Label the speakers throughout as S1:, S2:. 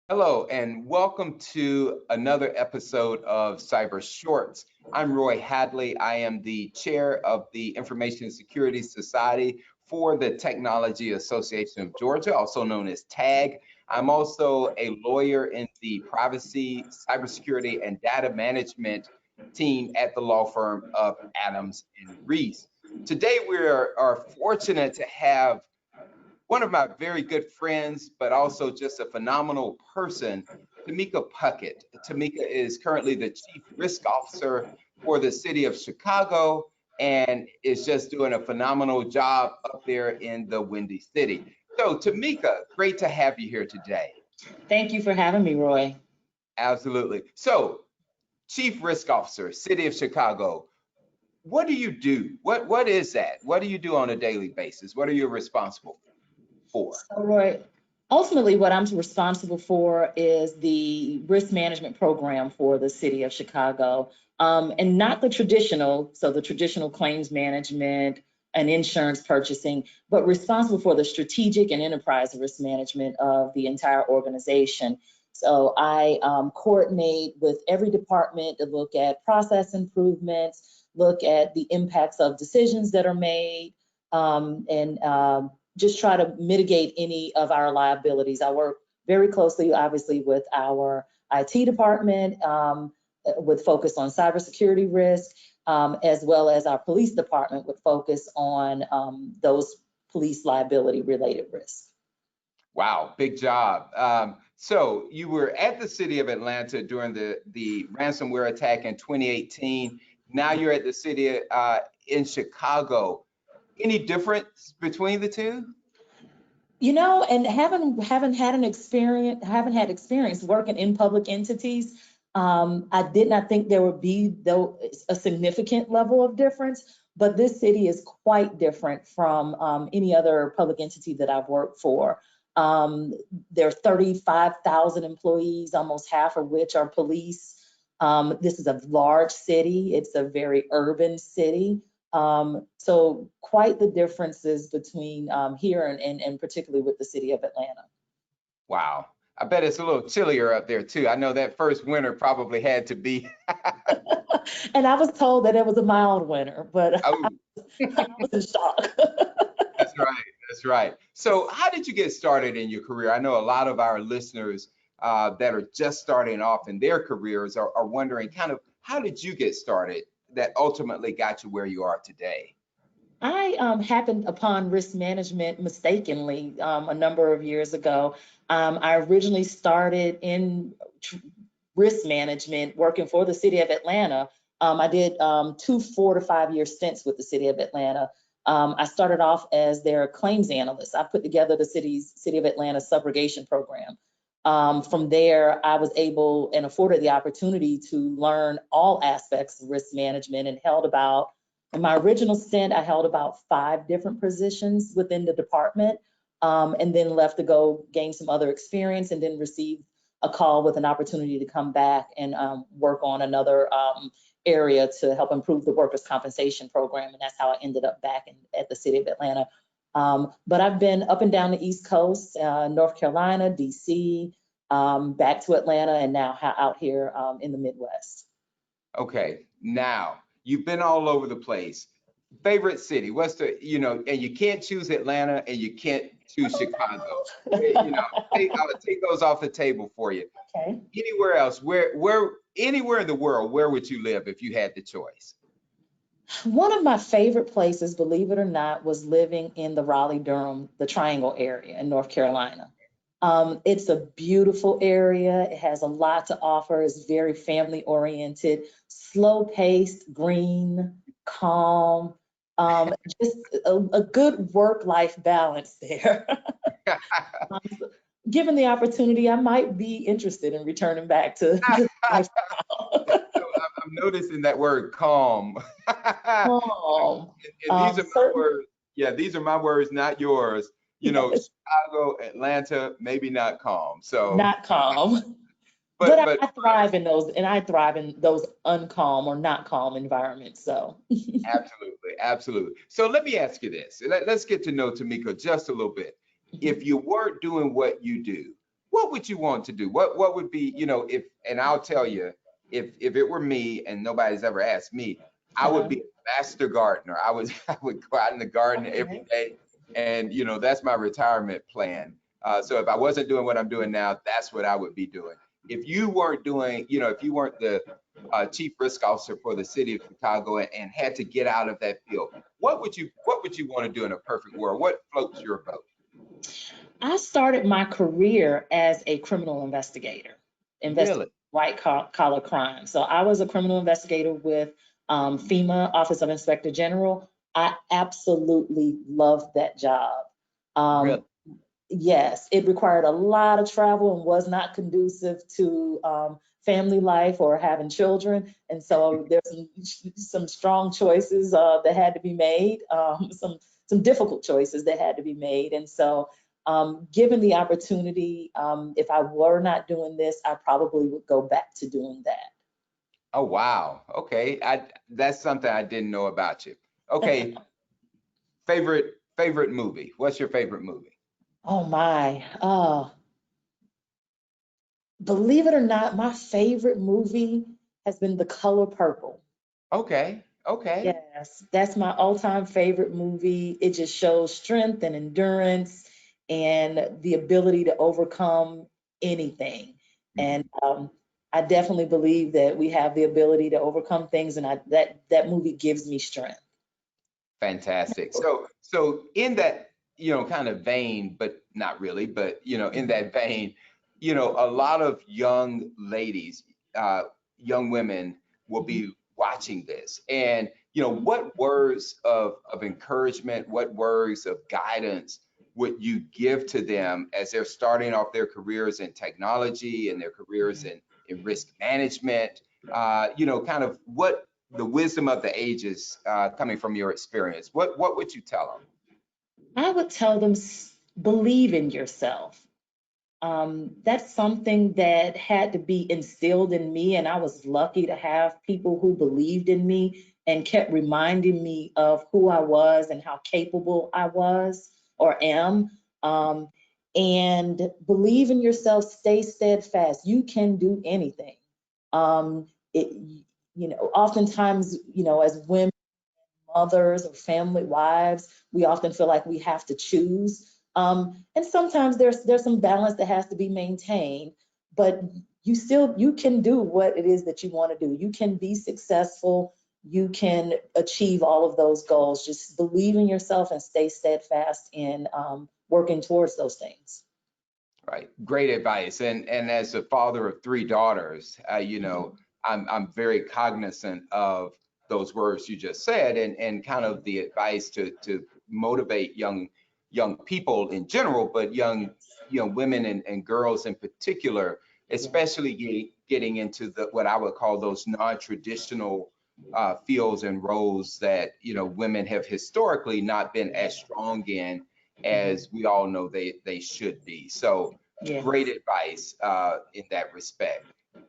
S1: Hello, and welcome to another episode of Cyber Shorts. I'm Roy Hadley. I am the chair of the Information Security Society for the Technology Association of Georgia, also known as TAG. I'm also a lawyer in the privacy, cybersecurity, and data management team at the law firm of Adams and Reese. Today, we are fortunate to have one of my very good friends, but also just a phenomenal person, Tamika Puckett. Tamika is currently the Chief Risk Officer for the city of Chicago and is just doing a phenomenal job up there in the Windy City. So, Tamika, great to have you here today.
S2: Thank you for having me, Roy.
S1: Absolutely. So, Chief Risk Officer, City of Chicago, what do you do? What is that? What do you do on a daily basis? What are you responsible for?
S2: So, Roy, ultimately, what I'm responsible for is the risk management program for the city of Chicago, and not the traditional, so the traditional claims management and insurance purchasing, but responsible for the strategic and enterprise risk management of the entire organization. So I coordinate with every department to look at process improvements, look at the impacts of decisions that are made, and just try to mitigate any of our liabilities. I work very closely, obviously, with our IT department, with focus on cybersecurity risk, as well as our police department with focus on those police liability related risks.
S1: Wow, big job. So you were at the city of Atlanta during the ransomware attack in 2018. Now you're at the city in Chicago. Any difference between the two?
S2: You know, and haven't had experience working in public entities. I did not think there would be though a significant level of difference, but this city is quite different from any other public entity that I've worked for. Um, there are 35,000 employees, almost half of which are police. This is a large city. It's a very urban city. So quite the differences between here and particularly with the city of Atlanta.
S1: Wow. I bet it's a little chillier up there too. I know that first winter probably had to be.
S2: And I was told that it was a mild winter, but
S1: Oh,
S2: I was in shock.
S1: that's right. That's right. So, how did you get started in your career? I know a lot of our listeners that are just starting off in their careers are wondering kind of how did you get started that ultimately got you where you are today?
S2: I happened upon risk management mistakenly a number of years ago. I originally started in risk management working for the city of Atlanta. I did two 4 to 5 year stints with the city of Atlanta. I started off as their claims analyst. I put together the city of Atlanta subrogation program. From there, I was able and afforded the opportunity to learn all aspects of risk management and held about in my original stint, I held about 5 different positions within the department, and then left to go gain some other experience, and then received a call with an opportunity to come back and work on another area to help improve the workers' compensation program. And that's how I ended up back at the city of Atlanta. But I've been up and down the East Coast, North Carolina, DC, back to Atlanta, and now out here in the Midwest.
S1: Okay, now you've been all over the place. Favorite city? What's and you can't choose Atlanta and you can't choose Chicago. You know, I'll take those off the table for you.
S2: Okay.
S1: Anywhere else, anywhere in the world, where would you live if you had the choice?
S2: One of my favorite places, believe it or not, was living in the Raleigh-Durham, the Triangle area in North Carolina. It's a beautiful area. It has a lot to offer. It's very family oriented, slow paced, green, calm, just a good work-life balance there. Um, Given the opportunity, I might be interested in returning back to lifestyle.
S1: So I'm noticing that word calm.
S2: Calm.
S1: And these are my
S2: Certain
S1: words. Yeah, these are my words, not yours. Chicago, Atlanta, maybe not calm. So,
S2: not calm. But
S1: but but
S2: I thrive in those, and I thrive in those uncalm or not calm environments. So,
S1: absolutely, absolutely. So let me ask you this. Let's get to know Tamika just a little bit. If you weren't doing what you do, what would you want to do? What would be, if, and I'll tell you, if it were me and nobody's ever asked me, I would be a master gardener. I would go out in the garden every day, and that's my retirement plan. So if I wasn't doing what I'm doing now, that's what I would be doing. If you weren't doing, if you weren't the chief risk officer for the city of Chicago and had to get out of that field, what would you want to do in a perfect world? What floats your boat?
S2: I started my career as a criminal investigator, investigating
S1: Really?
S2: white collar crime. So I was a criminal investigator with FEMA, Office of Inspector General. I absolutely loved that job.
S1: Really?
S2: Um, yes, it required a lot of travel and was not conducive to family life or having children. And so there's some strong choices that had to be made, some difficult choices that had to be made. And so given the opportunity, if I were not doing this, I probably would go back to doing that.
S1: Oh, wow. Okay. That's something I didn't know about you. Okay. Favorite movie. What's your favorite movie?
S2: Oh my. Believe it or not, my favorite movie has been The Color Purple.
S1: Okay. Okay.
S2: Yes, that's my all-time favorite movie. It just shows strength and endurance and the ability to overcome anything.
S1: Mhm.
S2: And I definitely believe that we have the ability to overcome things, and that movie gives me strength.
S1: Fantastic. So in that, kind of vein, but not really, but in that vein, a lot of young ladies, uh, young women will be watching this. And, what words of encouragement, what words of guidance would you give to them as they're starting off their careers in technology and their careers in risk management? Kind of what the wisdom of the ages, coming from your experience, what would you tell them?
S2: I would tell them, believe in yourself. That's something that had to be instilled in me, and I was lucky to have people who believed in me and kept reminding me of who I was and how capable I was or am. Um, and believe in yourself, stay steadfast. You can do anything. It, oftentimes, as women, mothers or family wives, we often feel like we have to choose. And sometimes there's some balance that has to be maintained, but you can do what it is that you want to do. You can be successful. You can achieve all of those goals. Just believe in yourself and stay steadfast in working towards those things.
S1: Right. Great advice. And as a father of three daughters, I'm very cognizant of those words you just said, and kind of the advice to motivate young people in general, but young women and girls in particular, especially getting into what I would call those non-traditional fields and roles that women have historically not been as strong in as we all know they should be. So
S2: Yeah.
S1: great advice in that respect. All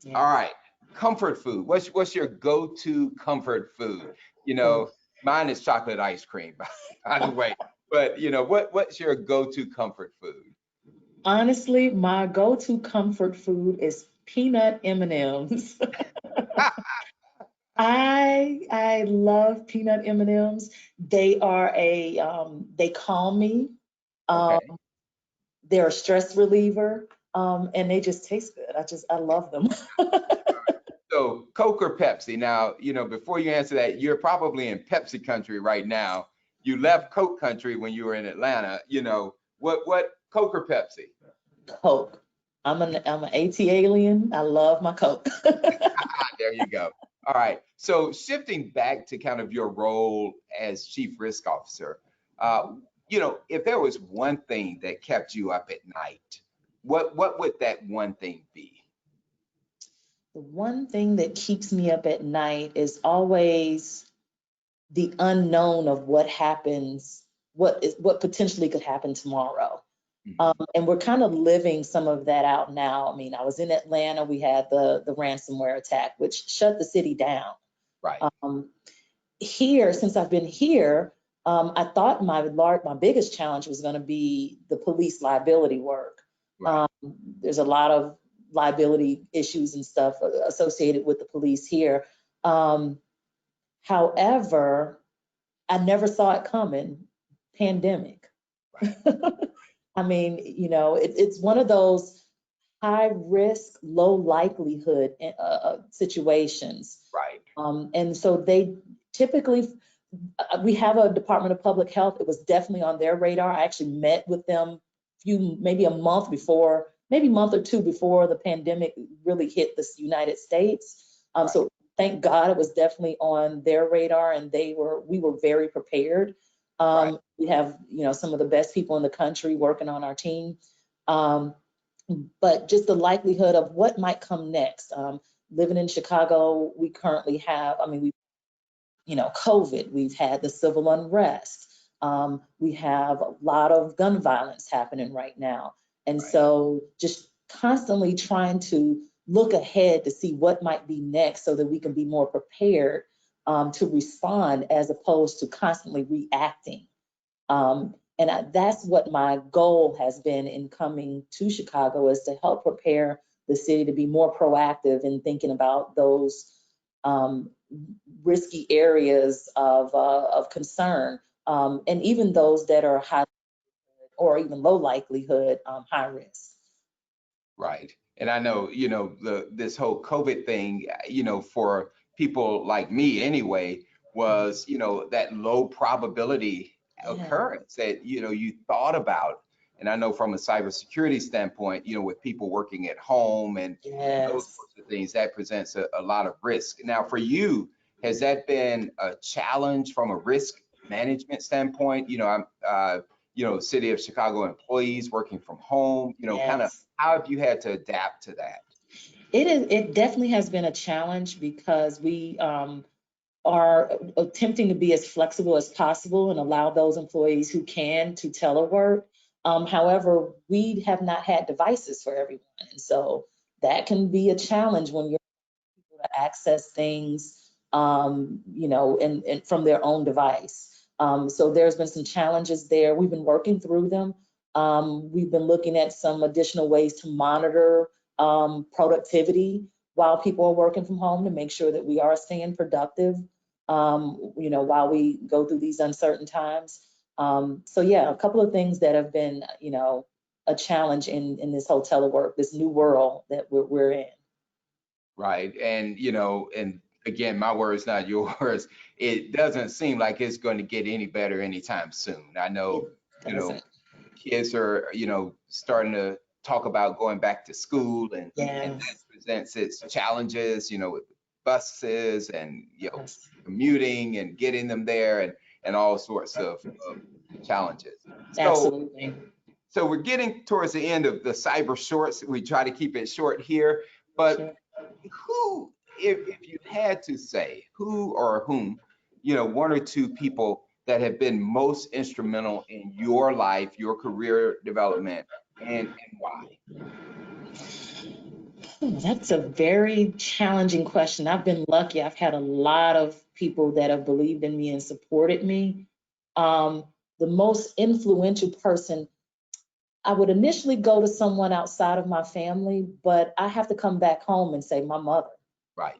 S2: Yeah.
S1: right, comfort food. What's your go-to comfort food? You
S2: Oh.
S1: know, Mine is chocolate ice cream, by the way. But what's your go-to comfort food?
S2: Honestly, my go-to comfort food is peanut M&Ms. I love peanut M&Ms. They are they calm me. Um,
S1: Okay.
S2: they're a stress reliever, and they just taste good. I love them.
S1: So Coke or Pepsi? Now, before you answer that, you're probably in Pepsi country right now. You left Coke country when you were in Atlanta. What Coke or Pepsi?
S2: Coke. I'm an AT alien. I love my Coke.
S1: There you go. All right. So shifting back to kind of your role as chief risk officer, if there was one thing that kept you up at night, what would that one thing be?
S2: The one thing that keeps me up at night is always the unknown of what happens, what potentially could happen tomorrow.
S1: Mhm.
S2: And we're kind of living some of that out now. I mean, I was in Atlanta, we had the ransomware attack, which shut the city down.
S1: Right.
S2: Um, Here, since I've been here, I thought my biggest challenge was going to be the police liability work.
S1: Right.
S2: There's a lot of liability issues and stuff associated with the police here. However, I never saw it coming. Pandemic. I mean, it's one of those high risk, low likelihood situations.
S1: Right.
S2: And so they typically, we have a Department of Public Health. It was definitely on their radar. I actually met with them maybe a month before, maybe a month or two before the pandemic really hit the United States.
S1: Right.
S2: So thank God it was definitely on their radar, and we were very prepared.
S1: Right.
S2: We have, some of the best people in the country working on our team. But just the likelihood of what might come next. Living in Chicago, we currently have, COVID, we've had the civil unrest. We have a lot of gun violence happening right now. And
S1: Right.
S2: so just constantly trying to look ahead to see what might be next so that we can be more prepared to respond as opposed to constantly reacting. That's what my goal has been in coming to Chicago, is to help prepare the city to be more proactive in thinking about those risky areas of concern, and even those that are high or even low likelihood, high risk.
S1: Right. And I know, this whole COVID thing, for people like me anyway, was, that low probability occurrence that, you thought about. And I know from a cybersecurity standpoint, with people working at home and those
S2: Yes.
S1: sorts of things, that presents a lot of risk. Now, for you, has that been a challenge from a risk management standpoint? City of Chicago employees working from home, kind of
S2: Yes.
S1: how have you had to adapt to that?
S2: It definitely has been a challenge because we are attempting to be as flexible as possible and allow those employees who can to telework. However, we have not had devices for everyone. And so that can be a challenge when you're able to access things, and from their own device. So there's been some challenges there. We've been working through them. We've been looking at some additional ways to monitor productivity while people are working from home to make sure that we are staying productive, while we go through these uncertain times. So yeah, a couple of things that have been, a challenge in this whole telework, this new world that we're in.
S1: Right. And, and again, my words, not yours. It doesn't seem like it's going to get any better anytime soon. I know,
S2: It doesn't.
S1: kids are, starting to talk about going back to school, and
S2: Yeah.
S1: that presents its challenges, with buses and,
S2: Yes.
S1: commuting and getting them there, and all sorts of challenges. So,
S2: Absolutely.
S1: so we're getting towards the end of the cyber shorts. We try to keep it short here, but
S2: Sure.
S1: who, if you had to say who or whom, one or two people that have been most instrumental in your life, your career development, and why?
S2: That's a very challenging question. I've been lucky. I've had a lot of people that have believed in me and supported me. Um, the most influential person, I would initially go to someone outside of my family, but I have to come back home and say my mother.
S1: Right.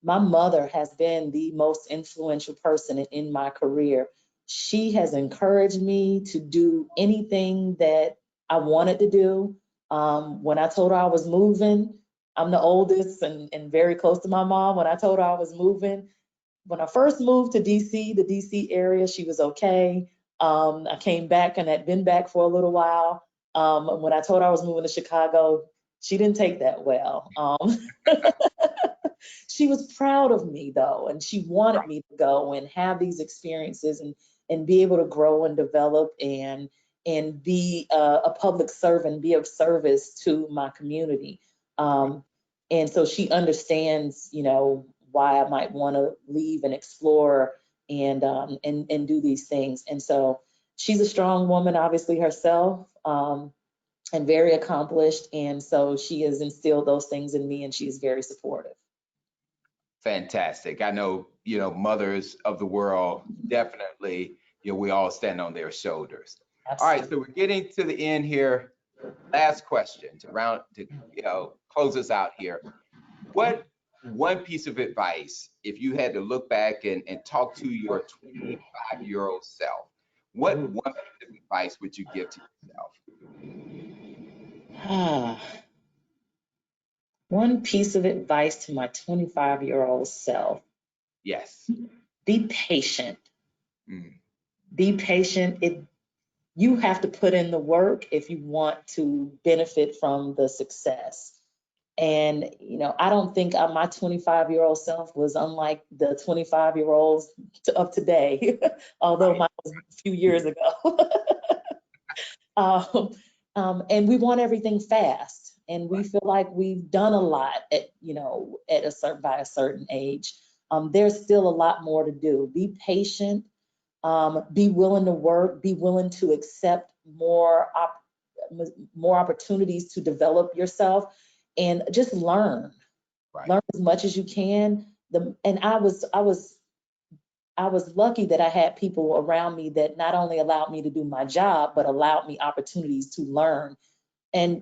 S2: My mother has been the most influential person in my career. She has encouraged me to do anything that I wanted to do. When I told her I was moving, I'm the oldest and very close to my mom. When I told her I was moving, when I first moved to DC, the DC area, she was okay. I came back and had been back for a little while. When I told her I was moving to Chicago, she didn't take that well. She was proud of me though, and she wanted me to go and have these experiences and be able to grow and develop and be a public servant, be of service to my community. And so she understands, why I might want to leave and explore and do these things. And so she's a strong woman, obviously herself, and very accomplished. And so she has instilled those things in me, and she's very supportive.
S1: Fantastic. I know, mothers of the world, definitely, we all stand on their shoulders. All right,
S2: Absolutely.
S1: so we're getting to the end here. last question to close us out here. What one piece of advice, if you had to look back and talk to your 25-year-old self, what one piece of advice would you give to yourself?
S2: One piece of advice to my 25-year-old self:
S1: Yes.
S2: be patient.
S1: Mm,
S2: Be patient. You have to put in the work if you want to benefit from the success. And, I don't think my 25-year-old self was unlike the 25-year-olds of today, although
S1: right.
S2: mine was a few years ago. And we want everything fast. And we feel like we've done a lot by a certain age. There's still a lot more to do. Be patient. Be willing to work. Be willing to accept more opportunities to develop yourself, and just learn.
S1: Right.
S2: Learn as much as you can. And I was lucky that I had people around me that not only allowed me to do my job, but allowed me opportunities to learn. And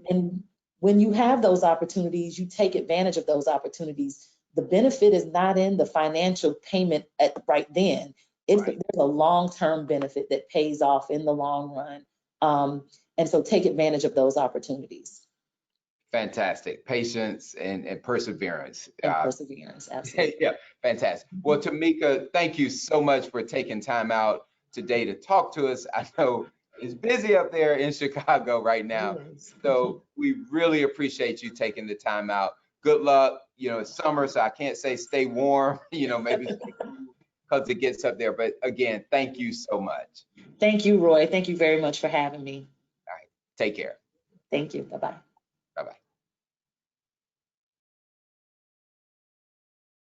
S2: when you have those opportunities, you take advantage of those opportunities. The benefit is not in the financial payment right then. There's a long-term benefit that pays off in the long run. And so take advantage of those opportunities.
S1: Fantastic. Patience and perseverance.
S2: And perseverance, absolutely.
S1: Yeah, fantastic. Well, Tamika, thank you so much for taking time out today to talk to us. I know it's busy up there in Chicago right now, so we really appreciate you taking the time out. Good luck. It's summer, so I can't say stay warm, maybe stay cool because it gets up there. But again, thank you so much.
S2: Thank you, Roy. Thank you very much for having me.
S1: All right. Take care.
S2: Thank you. Bye-bye.
S1: Bye-bye.